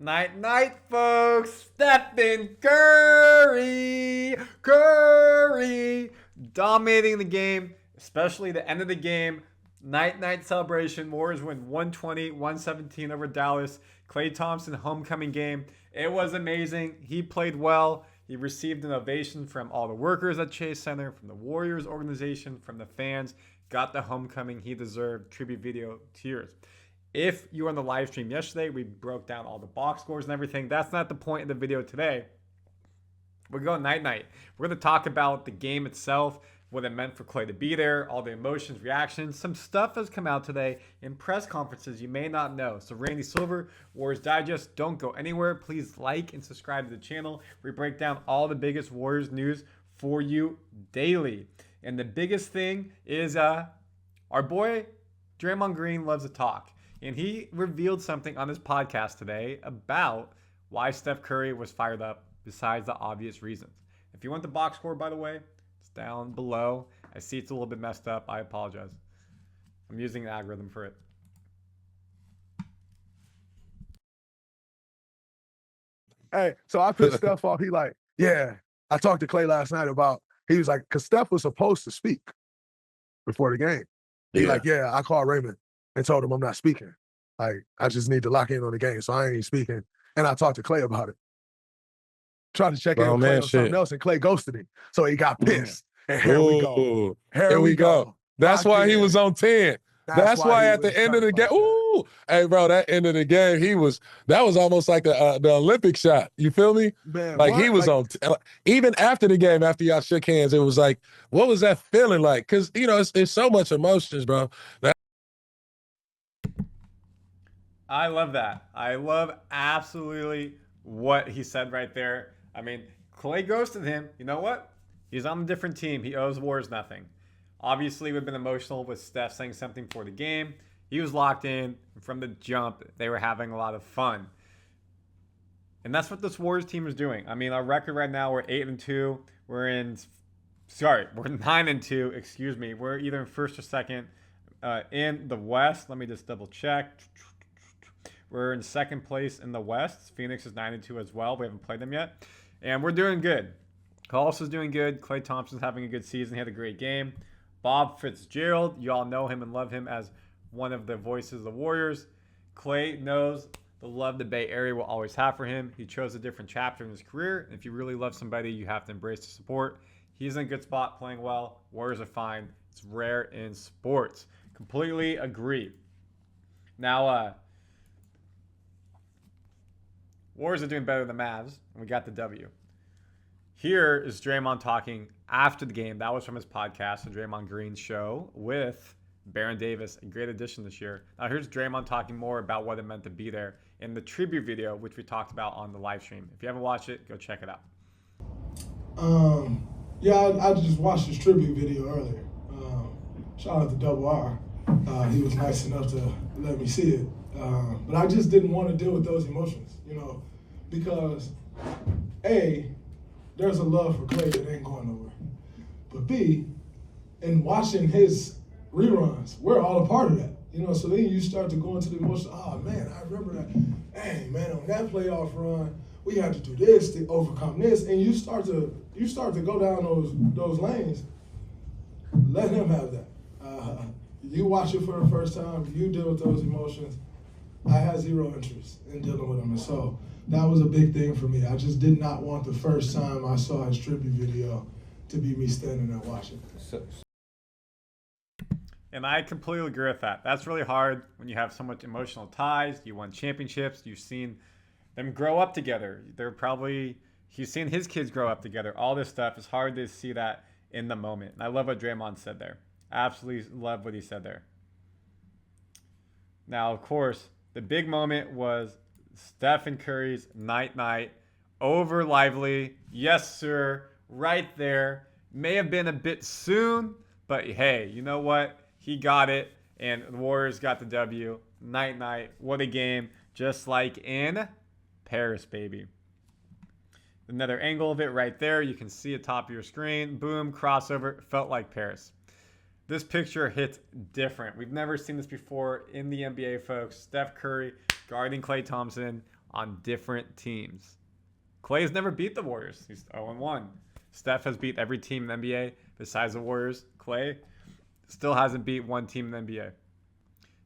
Night, night, folks. Stephen Curry. Curry. Dominating the game, especially the end of the game. Night, night celebration. Warriors win 120-117 over Dallas. Klay Thompson homecoming game. It was amazing. He played well. He received an ovation from all the workers at Chase Center, from the Warriors organization, from the fans. Got the homecoming he deserved. Tribute video, tears. If you were on the live stream yesterday, we broke down all the box scores and everything. That's not the point of the video today. We're going night-night. We're going to talk about the game itself, what it meant for Klay to be there, all the emotions, reactions. Some stuff has come out today in press conferences you may not know. So Randy Silver, Warriors Digest, don't go anywhere. Please like and subscribe to the channel. We break down all the biggest Warriors news for you daily. And the biggest thing is our boy Draymond Green loves to talk. And he revealed something on his podcast today about why Steph Curry was fired up besides the obvious reasons. If you want the box score, by the way, it's down below. I see it's a little bit messed up. I apologize. I'm using an algorithm for it. Hey, so I pissed Steph off. He like, yeah. I talked to Klay last night about, he was like, because Steph was supposed to speak before the game. He like, yeah, I called Raymond and told him I'm not speaking. Like, I just need to lock in on the game, so I ain't even speaking. And I talked to Klay about it. Tried to check in with Klay on something else, and Klay ghosted him. So he got pissed. And here we go. Here we go. That's why he was on 10. That's why at the end of the game, ooh, hey, bro, that end of the game, that was almost like the Olympic shot. You feel me? Man, like he was on, even after the game, after y'all shook hands, it was like, what was that feeling like? Because, you know, it's so much emotions, bro. I love that. I love absolutely what he said right there. I mean, Klay ghosted him. You know what? He's on a different team. He owes Warriors nothing. Obviously, we've been emotional with Steph saying something for the game. He was locked in from the jump. They were having a lot of fun. And that's what this Warriors team is doing. I mean, our record right now, we're 8-2. We're 9-2, excuse me. We're either in first or second in the West. Let me just double check. We're in second place in the West. Phoenix is 9-2 as well. We haven't played them yet. And we're doing good. Hollis is doing good. Klay Thompson's having a good season. He had a great game. Bob Fitzgerald, you all know him and love him as one of the voices of the Warriors. Klay knows the love the Bay Area will always have for him. He chose a different chapter in his career. And if you really love somebody, you have to embrace the support. He's in a good spot, playing well. Warriors are fine. It's rare in sports. Completely agree. Now, Warriors are doing better than the Mavs, and we got the W. Here is Draymond talking after the game. That was from his podcast, the Draymond Green Show, with Baron Davis, a great addition this year. Now here's Draymond talking more about what it meant to be there in the tribute video, which we talked about on the live stream. If you haven't watched it, go check it out. I just watched his tribute video earlier. Shout out to Double R. He was nice enough to let me see it. But I just didn't want to deal with those emotions, because A, there's a love for Klay that ain't going nowhere. But B, in watching his reruns, we're all a part of that. So then you start to go into the emotion, oh man, I remember that. Hey man, on that playoff run, we had to do this to overcome this. And you start to go down those lanes. Let him have that. You watch it for the first time, you deal with those emotions. I had zero interest in dealing with them. And so that was a big thing for me. I just did not want the first time I saw his tribute video to be me standing there watching. And I completely agree with that. That's really hard when you have so much emotional ties. You won championships. You've seen them grow up together. He's seen his kids grow up together. All this stuff. It's hard to see that in the moment. And I love what Draymond said there. Absolutely love what he said there. Now, of course, the big moment was Stephen Curry's night-night over lively. Yes, sir. Right there. May have been a bit soon, but hey, you know what? He got it, and the Warriors got the W. Night-night. What a game. Just like in Paris, baby. Another angle of it right there. You can see it top of your screen. Boom, crossover. Felt like Paris. This picture hits different. We've never seen this before in the NBA, folks. Steph Curry guarding Klay Thompson on different teams. Klay has never beat the Warriors. He's 0-1. Steph has beat every team in the NBA besides the Warriors. Klay still hasn't beat one team in the NBA.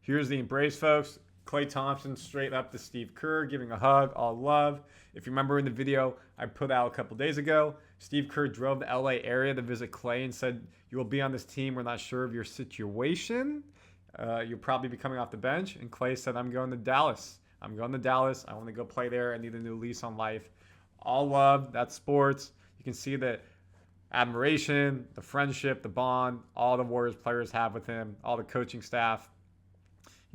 Here's the embrace, folks. Klay Thompson straight up to Steve Kerr, giving a hug, all love. If you remember in the video I put out a couple days ago, Steve Kerr drove the LA area to visit Klay and said, "You will be on this team. We're not sure of your situation. You'll probably be coming off the bench." And Klay said, "I'm going to Dallas. I'm going to Dallas. I want to go play there. I need a new lease on life." All love. That's sports. You can see the admiration, the friendship, the bond all the Warriors players have with him, all the coaching staff.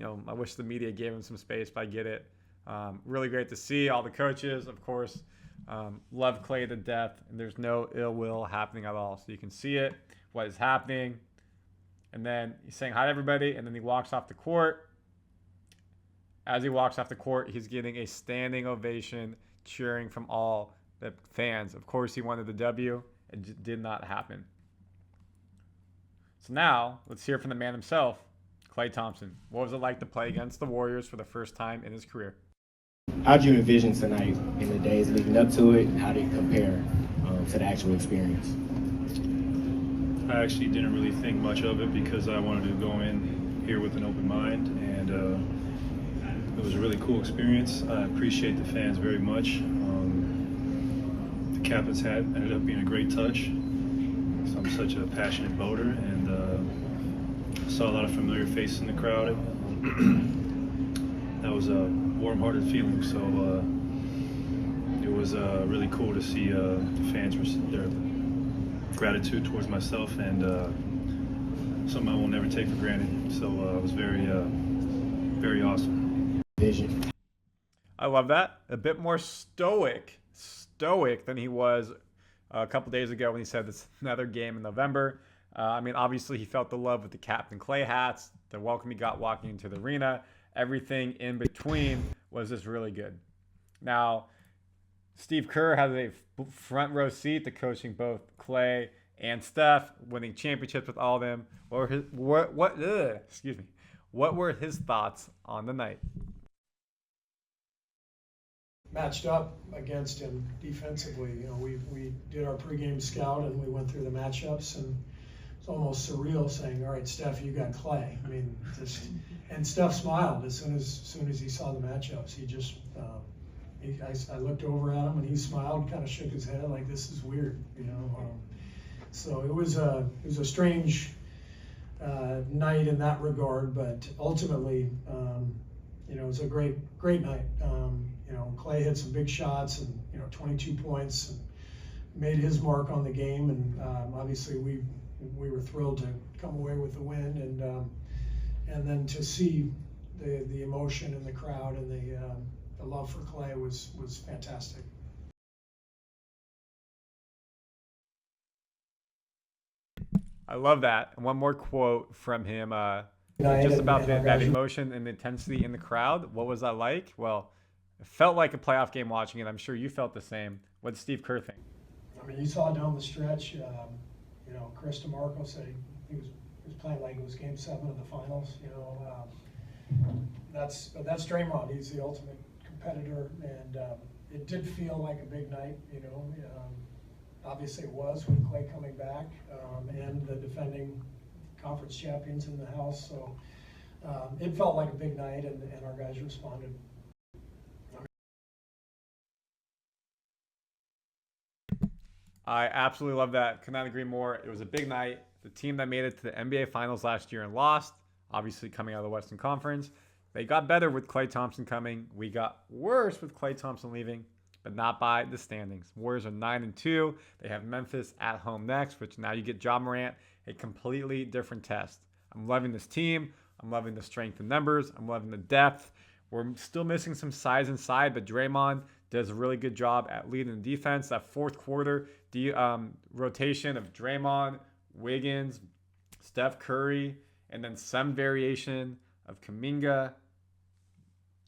I wish the media gave him some space, but I get it. Really great to see all the coaches, of course. Love Klay to death, and there's no ill will happening at all. So you can see it, what is happening. And then he's saying hi to everybody, and then he walks off the court. As he walks off the court, he's getting a standing ovation, cheering from all the fans. Of course, he wanted the W. It just did not happen. So now, let's hear from the man himself, Klay Thompson. What was it like to play against the Warriors for the first time in his career? How'd you envision tonight in the days leading up to it? How did it compare to the actual experience? I actually didn't really think much of it because I wanted to go in here with an open mind, and it was a really cool experience. I appreciate the fans very much. The captain's hat ended up being a great touch. So I'm such a passionate voter, and I saw a lot of familiar faces in the crowd. That was a warm-hearted feeling, so it was really cool to see the fans, their gratitude towards myself, and something I will never take for granted. So it was very, very awesome. Vision. I love that. A bit more stoic than he was a couple days ago when he said it's another game in November. Obviously he felt the love with the Captain Klay hats, the welcome he got walking into the arena. Everything in between was just really good. Now, Steve Kerr has a front row seat to coaching both Klay and Steph, winning championships with all of them. What were his thoughts on the night? Matched up against him defensively. We did our pregame scout and we went through the matchups, and it's almost surreal saying, "All right, Steph, you got Klay." And Steph smiled as soon as he saw the matchups. He just, I looked over at him and he smiled, kind of shook his head like, "This is weird," So it was a strange night in that regard, but ultimately, it was a great night. Klay hit some big shots and 22 points and made his mark on the game, and obviously we were thrilled to come away with the win, and then to see the emotion in the crowd and the love for Klay was fantastic. I love that. And one more quote from him, just about that emotion and the intensity in the crowd. What was that like? Well, it felt like a playoff game watching it. I'm sure you felt the same. What did Steve Kerr think? You saw down the stretch, Chris DeMarco said he was playing like it was Game 7 of the finals. That's Draymond. He's the ultimate competitor, and it did feel like a big night. Obviously it was with Klay coming back, and the defending conference champions in the house. So it felt like a big night, and our guys responded. I absolutely love that. Could not agree more. It was a big night. The team that made it to the NBA Finals last year and lost, obviously coming out of the Western Conference, they got better with Klay Thompson coming. We got worse with Klay Thompson leaving, but not by the standings. Warriors are 9-2. They have Memphis at home next, which now you get Ja Morant, a completely different test. I'm loving this team. I'm loving the strength in numbers. I'm loving the depth. We're still missing some size inside, but Draymond does a really good job at leading the defense. That fourth quarter rotation of Draymond, Wiggins, Steph Curry, and then some variation of Kuminga,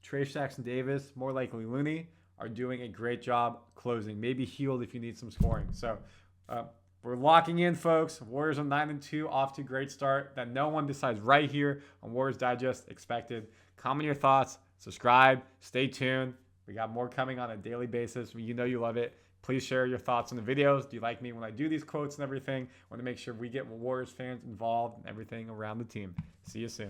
Trayce Jackson-Davis, more likely Looney, are doing a great job closing. Maybe Hield if you need some scoring. So we're locking in, folks. Warriors are 9-2, off to a great start that no one decides right here on Warriors Digest expected. Comment your thoughts, subscribe, stay tuned. We got more coming on a daily basis. You know you love it. Please share your thoughts on the videos. Do you like me when I do these quotes and everything? I want to make sure we get Warriors fans involved and everything around the team. See you soon.